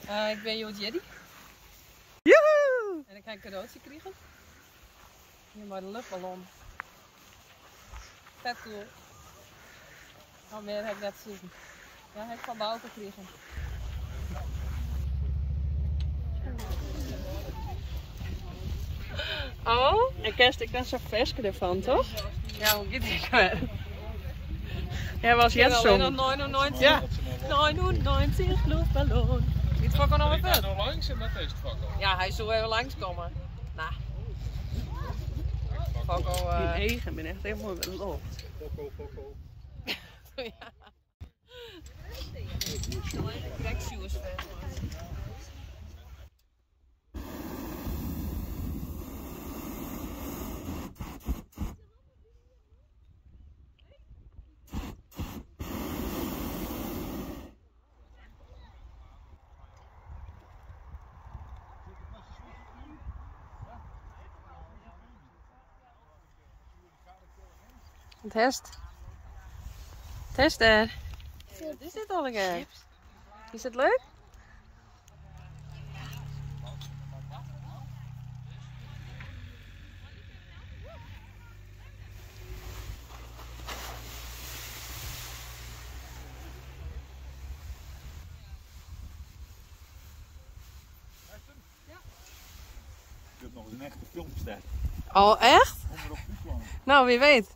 Ik ben Jood Jeddy. Joehoe! En ik heb een cadeautje gekregen. Hier maar de luchtballon. Vet cool. Al meer heb ik net zoeken. Ja, heb ik van Bouke gekregen. Oh, en kerst ik dan zo'n versje ervan, toch? Ja, hoe gaat het weer? Jij was Ja, jetzt alleen zo. nog 99. Ja. 99 luchtballon. Niet vakken nog Ik wat ga vet. nou langs en dat is het fakkel. Ja, hij zou even langskomen. Nou. Fakkel. In eigen ben echt helemaal beloofd. Fakkel. Ja. Trekshoes vet. Test. Test er. Wat is dit allemaal? Is het leuk? Ik heb nog eens een echte filmster. Oh, echt? Kom er op Friesland. Nou, wie weet.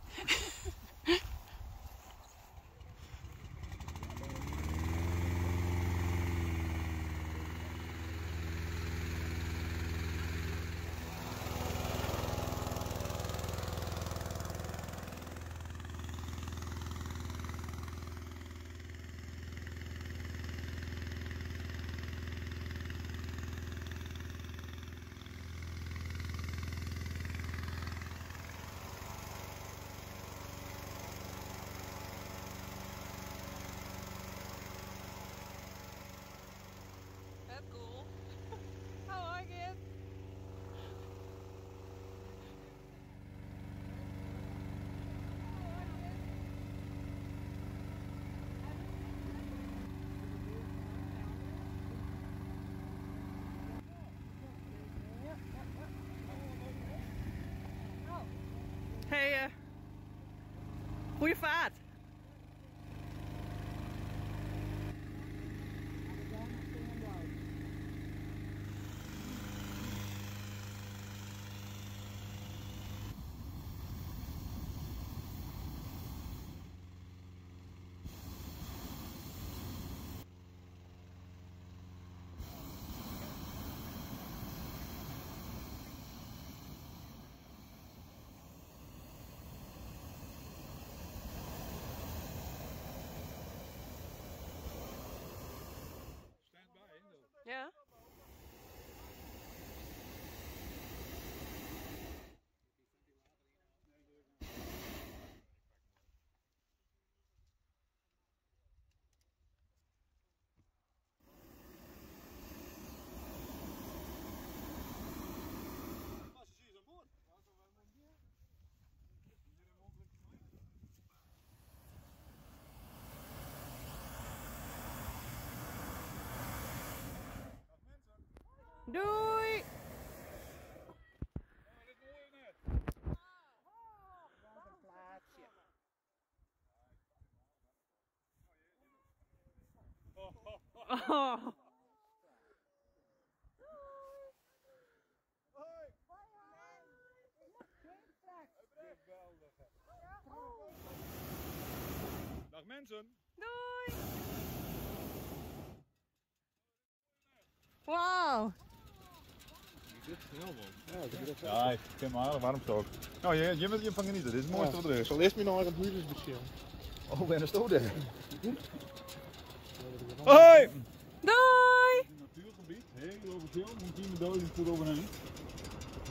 Vet cool. How I get? Hey, goeie vaart. Ja. Doei! Oh. Dag mensen. Doei! Wauw! Ja, ik ken me aardig warm toch. Nou, je wilt je van genieten. Dit is het mooiste wat er Ik is. zal eerst meer naar het huurdersbeschil. Oh, en een stoot daar. Hoi! Doei! Een natuurgebied, heel overveel, moet hier met 1000 voet overheen.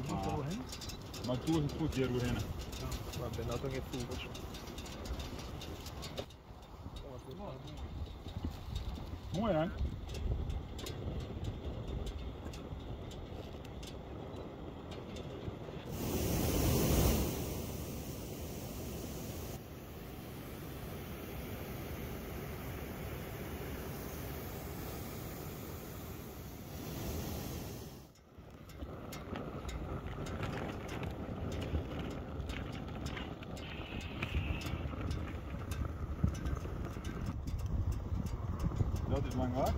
Hoe moet je overheen? Maar 1000 voet hier overheen. Maar ik ben nou toch niet voetbals. Mooi hè? dat is lang waar.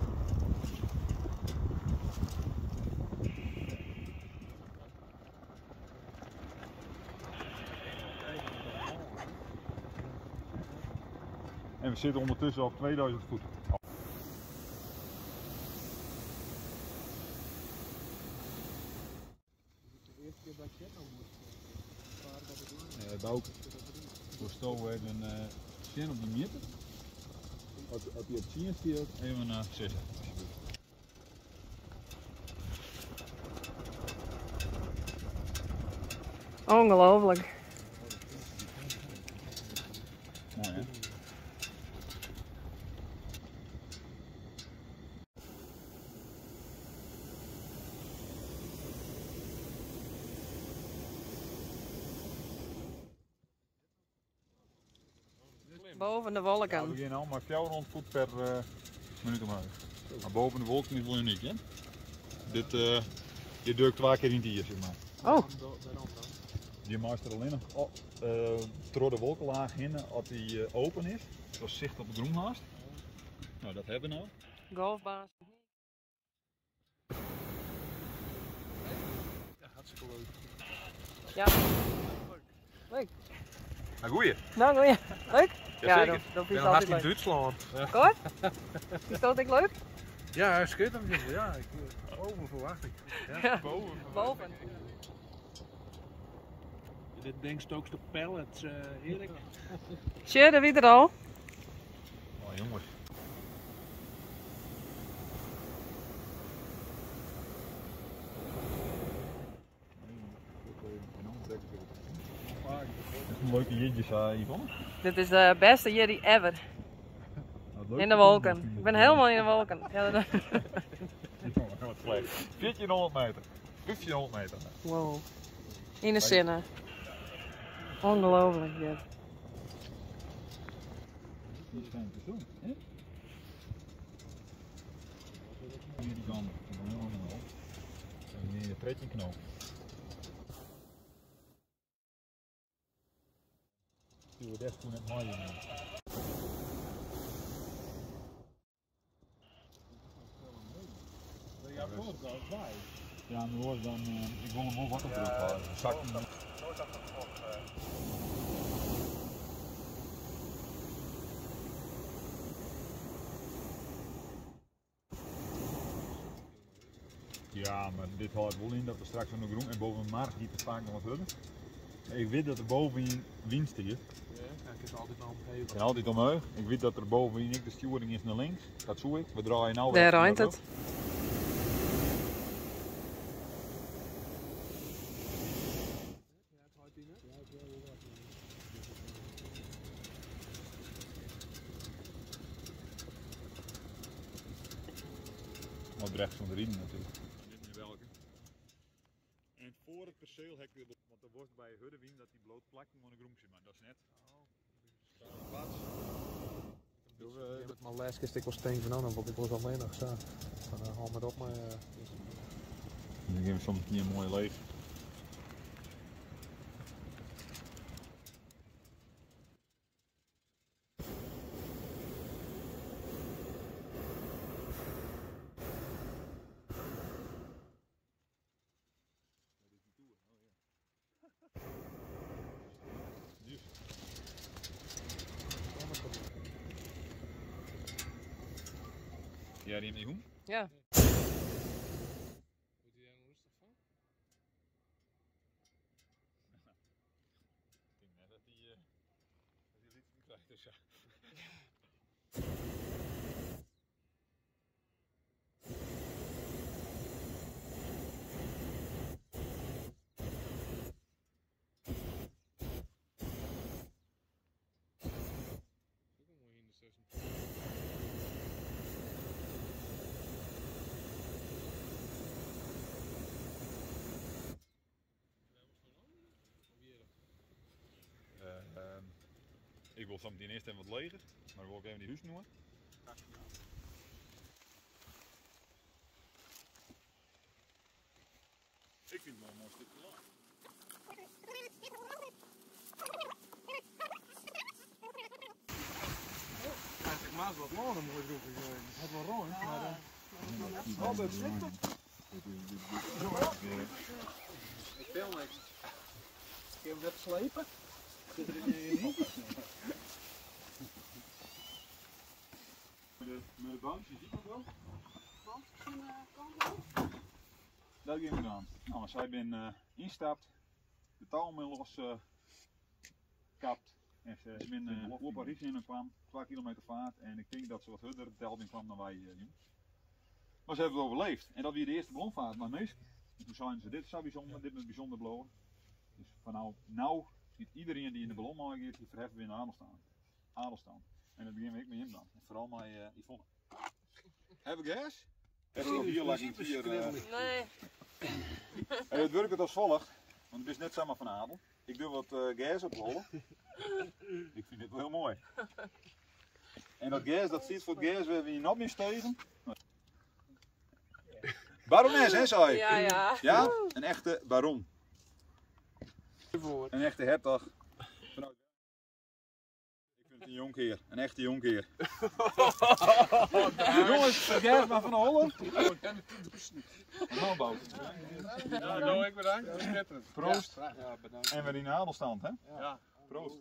En we zitten ondertussen op 2000 voet. Dat ook. Voor stoel even sjen op die meter. Als hij op 10 stiert, even naar 6. Ongelooflijk. Mooi hè? Boven de Ja, we wolken. beginnen al maar 400 voet per minuut omhoog. Maar boven de wolken is wel uniek hè? Dit duikt 2 keer in het jaar zeg maar. Oh, Die maakt er alleen nog door de wolkenlaag heen als die open is. Zoals zicht op het groen haast. Nou dat hebben we nou. golfbaas. Ja, hartstikke leuk. Ja. Leuk. Een goeie. Nou, goeie. Leuk? Ja, Jazeker. dat Ik is ben hard altijd in leuk. Duitsland. Goed? Is dat ook leuk? Ja, schitterend. Ja, boven verwacht ik. Ja. Boven. Dit denkstookste pallets, Erik. Tje, dat wie er al. Oh jongens. Dat is een leuke jitjes, Yvonne. Dit is de beste jullie ever. In de wolken. Ik ben helemaal in de wolken. Ja, dat... 1400 meter. 1500 meter. Wow. In de zinnen. Ongelooflijk dit. Die zijn te doen, hè? Hier die kant. En hier trekt je knoop. Die wordt echt toen het maaien. Ja, maar hoor, dan ik wil hem wel wat op de halen. Zak hem. Ja, maar dit houdt wel in dat we straks nog groen en boven de markt die te vaak nog wat hebben. Ik weet dat er bovenin winst is. Ja, ik is altijd wel omgeven. En altijd omhoog. Ik weet dat er bovenin de sturing is naar links. Dat zoek ik. We draaien nou Daar weer ruimt het. Maar het rechts van de riem natuurlijk. Dit nu welke. En voor het perceel heb je, want er wordt bij Huddewien dat die bloot plakking van de groentje, maar dat is net. Met mijn les is ik wel steen van dan want ik was alleen nog zo. Dan haal maar op maar. Dan geven we soms niet een mooie leeg. Ja, die niet hoe? Ja. Ik denk net dat die liet hem krijgt, dus ja. Ik wil soms eerst even wat leger, maar wil ik even die huis noemen. Ik vind het wel een mooi stukje laag. Maar het was lang een mooi groepje geweest. Het had wel rond, maar... Oh, dat zit het. Ik wil niks. Ik heb hem net slepen. Zit er niet? Met de bankje, ziet dat wel? Dat ging gedaan. Nou, als hij ben instapt, de touwmiddel was kapt. En ze ben op Parijs in kwam, 2 kilometer vaart. En ik denk dat ze wat harder de Delving kwam dan wij doen. Maar ze hebben het overleefd. En dat weer de eerste ballonvaart maar meest. En toen zeiden ze, dit is zo bijzonder, dit is bijzonder blowen. Dus van nou ziet iedereen die in de ballon mag die verheffen weer naar Adelstand. En dat begin ik met hem dan. En vooral met Yvonne. Heb ik gas? Hier lag ik hier. Nee. En het werkt als volgt, want het is net samen van Adel. Ik doe wat gas oprollen. Ik vind dit wel heel mooi. En dat gas, dat zit voor gas waar we hier nog meer stegen. Barones, hè, zei ik? Ja, ja. Ja, een echte baron. Een echte hertog. Ik vind het een jonkheer, een echte jonkheer. Jongens, gas maar van Holland. Nou, Bout. Nou, ik bedankt. Proost. Ja, bedankt. En we in Adelstand, hè? Ja. Proost.